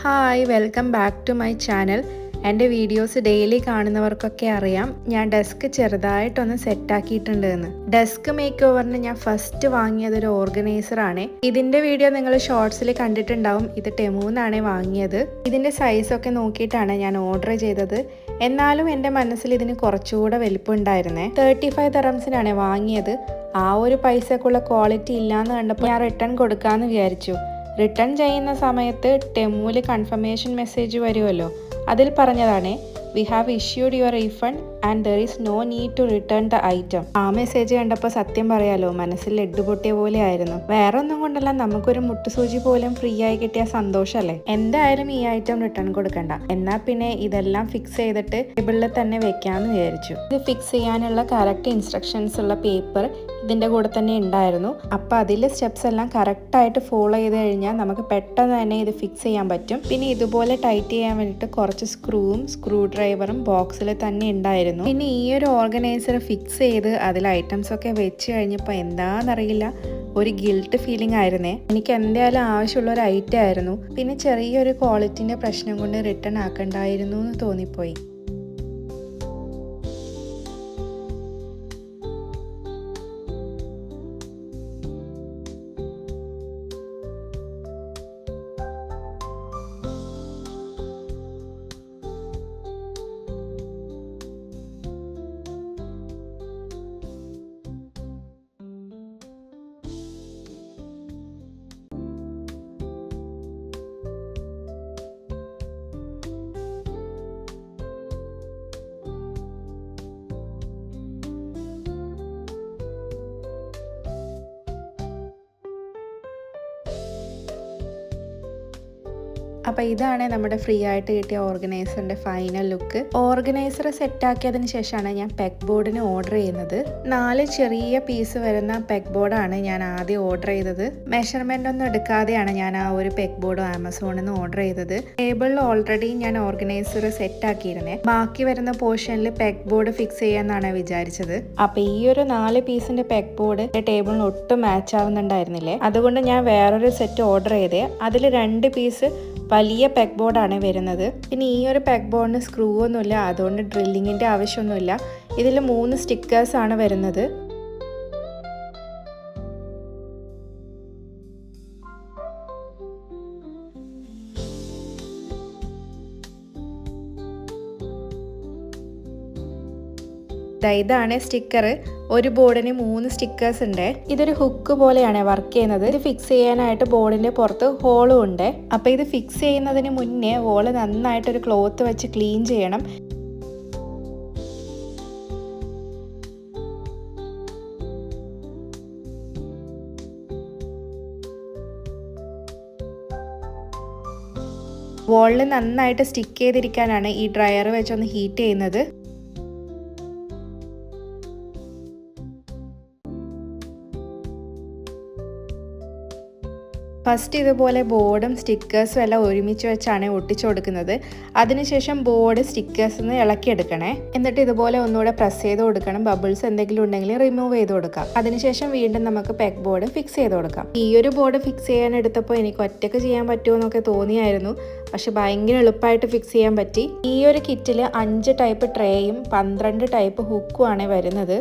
Hi, welcome back to my channel. എൻ്റെ videos daily കാണുന്നവർക്കൊക്കെ അറിയാം ഞാൻ ഡെസ്ക് ചെറുതായിട്ടൊന്ന് സെറ്റാക്കിയിട്ടുണ്ട് എന്ന്. ഡെസ്ക് മേക്ക് ഓവറിന് ഞാൻ ഫസ്റ്റ് വാങ്ങിയത് ഒരു ഓർഗനൈസറാണ്. ഇതിൻ്റെ വീഡിയോ നിങ്ങൾ ഷോർട്സിൽ കണ്ടിട്ടുണ്ടാവും. ഇത് ടെമൂന്നാണ് വാങ്ങിയത്. ഇതിൻ്റെ സൈസൊക്കെ നോക്കിയിട്ടാണ് ഞാൻ ഓർഡർ ചെയ്തത്. എന്നാലും എൻ്റെ മനസ്സിൽ ഇതിന് കുറച്ചുകൂടെ വലിപ്പമുണ്ടായിരുന്നേ. 35 ദിർഹംസിനാണ് വാങ്ങിയത്. ആ ഒരു പൈസക്കുള്ള ക്വാളിറ്റി ഇല്ലയെന്ന് കണ്ടപ്പോൾ ഞാൻ റിട്ടേൺ കൊടുക്കാമെന്ന് വിചാരിച്ചു. റിട്ടേൺ ചെയ്യുന്ന സമയത്ത് ടെമൂൽ കൺഫർമേഷൻ മെസ്സേജ് വരുമല്ലോ, അതിൽ പറഞ്ഞതാണ് we have issued your refund and there is no need to return the item. ആ മെസ്സേജ് കണ്ടപ്പോൾ സത്യം പറയാലോ മനസ്സിൽ ലഡ്ഡു പൊട്ടിയ പോലെ ആയിരുന്നു. വേറെ ഒന്നും കൊണ്ടല്ല, നമുക്കൊരു മുട്ടുസൂചി പോലും ഫ്രീ ആയി കിട്ടിയ സന്തോഷമല്ലേ. എന്തായാലും ഈ ഐറ്റം റിട്ടേൺ കൊടുക്കണ്ട, എന്നാൽ പിന്നെ ഇതെല്ലാം ഫിക്സ് ചെയ്തിട്ട് ടേബിളിൽ തന്നെ വെക്കാമെന്ന് വിചാരിച്ചു. ഇത് ഫിക്സ് ചെയ്യാനുള്ള കറക്റ്റ് ഇൻസ്ട്രക്ഷൻസ് ഉള്ള പേപ്പർ ഇതിൻ്റെ കൂടെ തന്നെ ഉണ്ടായിരുന്നു. അപ്പോൾ അതിൽ സ്റ്റെപ്സ് എല്ലാം കറക്റ്റായിട്ട് ഫോളോ ചെയ്ത് കഴിഞ്ഞാൽ നമുക്ക് പെട്ടെന്ന് തന്നെ ഇത് ഫിക്സ് ചെയ്യാൻ പറ്റും. പിന്നെ ഇതുപോലെ ടൈറ്റ് ചെയ്യാൻ വേണ്ടിയിട്ട് കുറച്ച് സ്ക്രൂവും സ്ക്രൂ ഡ്രൈവറും ബോക്സിൽ തന്നെ ഉണ്ടായിരുന്നു. പിന്നെ ഈ ഒരു ഓർഗനൈസർ ഫിക്സ് ചെയ്ത് അതിൽ ഐറ്റംസ് ഒക്കെ വെച്ച് കഴിഞ്ഞപ്പോൾ എന്താണെന്നറിയില്ല, ഒരു ഗിൽട്ട് ഫീലിംഗ് ആയിരുന്നേ. എനിക്ക് എന്തായാലും ആവശ്യമുള്ള ഒരു ഐറ്റം ആയിരുന്നു. പിന്നെ ചെറിയൊരു ക്വാളിറ്റിൻ്റെ പ്രശ്നം കൊണ്ട് റിട്ടേൺ ആക്കണ്ടായിരുന്നു എന്ന് തോന്നിപ്പോയി. അപ്പോൾ ഇതാണ് നമ്മുടെ ഫ്രീ ആയിട്ട് കിട്ടിയ ഓർഗനൈസറിൻ്റെ ഫൈനൽ ലുക്ക്. ഓർഗനൈസർ സെറ്റാക്കിയതിന് ശേഷമാണ് ഞാൻ പെഗ് ബോർഡിന് ഓർഡർ ചെയ്യുന്നത്. 4 ചെറിയ പീസ് വരുന്ന പെഗ് ബോർഡാണ് ഞാൻ ആദ്യം ഓർഡർ ചെയ്തത്. മെഷർമെൻ്റ് ഒന്നും എടുക്കാതെയാണ് ഞാൻ ആ ഒരു പെഗ് ബോർഡ് ആമസോണിൽ നിന്ന് ഓർഡർ ചെയ്തത്. ടേബിളിൽ ഓൾറെഡി ഞാൻ ഓർഗനൈസർ സെറ്റാക്കിയിരുന്നേ. ബാക്കി വരുന്ന പോർഷനിൽ പെഗ് ബോർഡ് ഫിക്സ് ചെയ്യാമെന്നാണ് വിചാരിച്ചത്. അപ്പോൾ ഈ ഒരു 4 പീസിൻ്റെ പെഗ് ബോർഡ് ടേബിളിന് ഒട്ടും മാച്ച് ആവുന്നുണ്ടായിരുന്നില്ലേ. അതുകൊണ്ട് ഞാൻ വേറൊരു സെറ്റ് ഓർഡർ ചെയ്തേ. അതിൽ 2 പീസ് വലിയ പെഗ് ബോർഡാണ് വരുന്നത്. പിന്നെ ഈ ഒരു പെഗ് ബോർഡിന് സ്ക്രൂ ഒന്നുമില്ല, അതുകൊണ്ട് ഡ്രില്ലിങ്ങിൻ്റെ ആവശ്യമൊന്നുമില്ല. ഇതിൽ 3 സ്റ്റിക്കേഴ്സാണ് വരുന്നത്. ഇതാണ് സ്റ്റിക്കർ. ഒരു ബോർഡിന് 3 സ്റ്റിക്കേഴ്സ് ഉണ്ട്. ഇതൊരു ഹുക്ക് പോലെയാണ് വർക്ക് ചെയ്യുന്നത്. ഇത് ഫിക്സ് ചെയ്യാനായിട്ട് ബോർഡിന്റെ പുറത്ത് ഹോളും ഉണ്ട്. അപ്പോൾ ഇത് ഫിക്സ് ചെയ്യുന്നതിന് മുന്നേ വോള് നന്നായിട്ടൊരു ക്ലോത്ത് വെച്ച് ക്ലീൻ ചെയ്യണം. വോളിൽ നന്നായിട്ട് സ്റ്റിക്ക് ചെയ്തിരിക്കാനാണ് ഈ ഡ്രയർ വെച്ചൊന്ന് ഹീറ്റ് ചെയ്യുന്നത്. ഫസ്റ്റ് ഇതുപോലെ ബോർഡും സ്റ്റിക്കേഴ്സും എല്ലാം ഒരുമിച്ച് വെച്ചാണ് ഒട്ടിച്ചു കൊടുക്കുന്നത്. അതിനുശേഷം ബോർഡ് സ്റ്റിക്കേഴ്സിൽ നിന്ന് ഇളക്കിയെടുക്കണേ. എന്നിട്ട് ഇതുപോലെ ഒന്നുകൂടെ പ്രസ് ചെയ്ത് കൊടുക്കണം. ബബിൾസ് എന്തെങ്കിലും ഉണ്ടെങ്കിൽ റിമൂവ് ചെയ്ത് കൊടുക്കാം. അതിനുശേഷം വീണ്ടും നമുക്ക് പെഗ് ബോർഡ് ഫിക്സ് ചെയ്ത് കൊടുക്കാം. ഈ ഒരു ബോർഡ് ഫിക്സ് ചെയ്യാൻ എടുത്തപ്പോൾ എനിക്ക് ഒറ്റയ്ക്ക് ചെയ്യാൻ പറ്റുമോ എന്നൊക്കെ തോന്നിയായിരുന്നു. പക്ഷെ ഭയങ്കര എളുപ്പമായിട്ട് ഫിക്സ് ചെയ്യാൻ പറ്റി. ഈ ഒരു കിറ്റിൽ 5 ടൈപ്പ് ട്രേയും 12 ടൈപ്പ് ഹുക്കുമാണ് വരുന്നത്.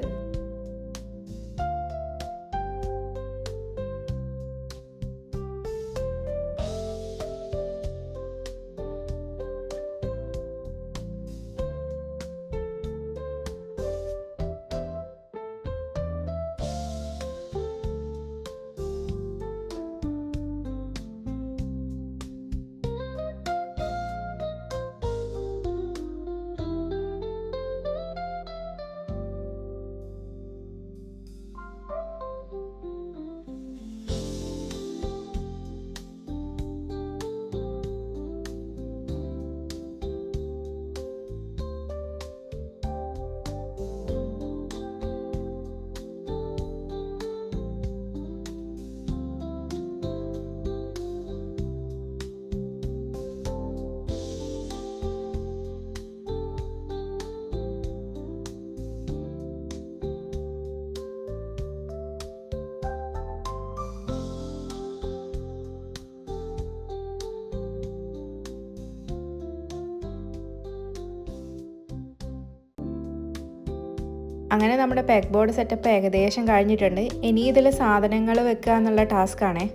അങ്ങനെ നമ്മുടെ പെഗ് ബോർഡ് സെറ്റപ്പ് ഏകദേശം കഴിഞ്ഞിട്ടുണ്ട്. ഇനി ഇതിൽ സാധനങ്ങൾ വെക്കുക എന്നുള്ള ടാസ്ക് ആണേ.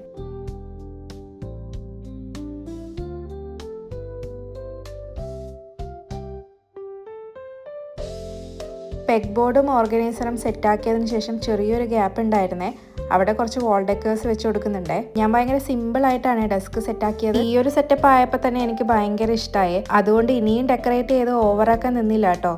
പെഗ് ബോർഡും ഓർഗനൈസറും സെറ്റാക്കിയതിന് ശേഷം ചെറിയൊരു ഗ്യാപ്പ് ഉണ്ടായിരുന്നേ. അവിടെ കുറച്ച് വാൾ ഡെക്കേഴ്സ് വെച്ച് കൊടുക്കുന്നുണ്ടേ. ഞാൻ ഭയങ്കര സിമ്പിൾ ആയിട്ടാണ് ഡെസ്ക് സെറ്റാക്കിയത്. ഈ ഒരു സെറ്റപ്പ് ആയപ്പോൾ തന്നെ എനിക്ക് ഭയങ്കര ഇഷ്ടമായി. അതുകൊണ്ട് ഇനിയും ഡെക്കറേറ്റ് ചെയ്ത് ഓവറാക്കാൻ നിന്നില്ല കേട്ടോ.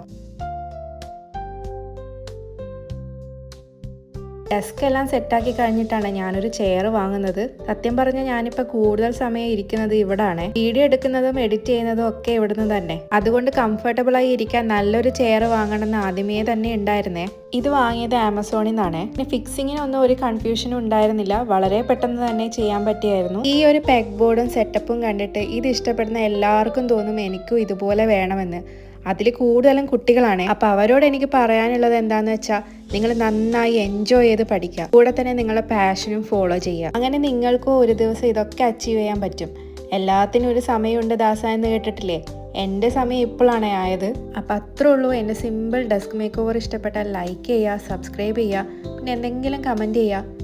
ഡെസ്ക് എല്ലാം സെറ്റാക്കി കഴിഞ്ഞിട്ടാണ് ഞാനൊരു ചെയർ വാങ്ങുന്നത്. സത്യം പറഞ്ഞാൽ ഞാനിപ്പോൾ കൂടുതൽ സമയം ഇരിക്കുന്നത് ഇവിടാണ്. വീഡിയോ എടുക്കുന്നതും എഡിറ്റ് ചെയ്യുന്നതും ഒക്കെ ഇവിടുന്ന് തന്നെ. അതുകൊണ്ട് കംഫർട്ടബിൾ ആയി ഇരിക്കാൻ നല്ലൊരു ചെയർ വാങ്ങണമെന്ന് ആദ്യമേ തന്നെ ഉണ്ടായിരുന്നേ. ഇത് വാങ്ങിയത് ആമസോണിൽ നിന്നാണ്. പിന്നെ ഫിക്സിങ്ങിനൊന്നും ഒരു കൺഫ്യൂഷനും ഉണ്ടായിരുന്നില്ല. വളരെ പെട്ടെന്ന് തന്നെ ചെയ്യാൻ പറ്റിയായിരുന്നു. ഈ ഒരു പെഗ് ബോർഡും സെറ്റപ്പും കണ്ടിട്ട് ഇത് ഇഷ്ടപ്പെടുന്ന എല്ലാവർക്കും തോന്നും എനിക്കും ഇതുപോലെ വേണമെന്ന്. അതിൽ കൂടുതലും കുട്ടികളാണ്. അപ്പോൾ അവരോട് എനിക്ക് പറയാനുള്ളത് എന്താന്ന് വെച്ചാൽ, നിങ്ങൾ നന്നായി എൻജോയ് ചെയ്ത് പഠിക്കുക, കൂടെ തന്നെ നിങ്ങളുടെ പാഷനും ഫോളോ ചെയ്യുക. അങ്ങനെ നിങ്ങൾക്കും ഒരു ദിവസം ഇതൊക്കെ അച്ചീവ് ചെയ്യാൻ പറ്റും. എല്ലാത്തിനും ഒരു സമയമുണ്ട് ദാസ എന്ന് കേട്ടിട്ടില്ലേ? എൻ്റെ സമയം ഇപ്പോഴാണ് ആയത്. അപ്പോൾ അത്രേ ഉള്ളൂ. എൻ്റെ സിമ്പിൾ ഡെസ്ക് മേക്ക് ഓവർ ഇഷ്ടപ്പെട്ടാൽ ലൈക്ക് ചെയ്യുക, സബ്സ്ക്രൈബ് ചെയ്യുക, പിന്നെ എന്തെങ്കിലും കമൻറ്റ് ചെയ്യുക.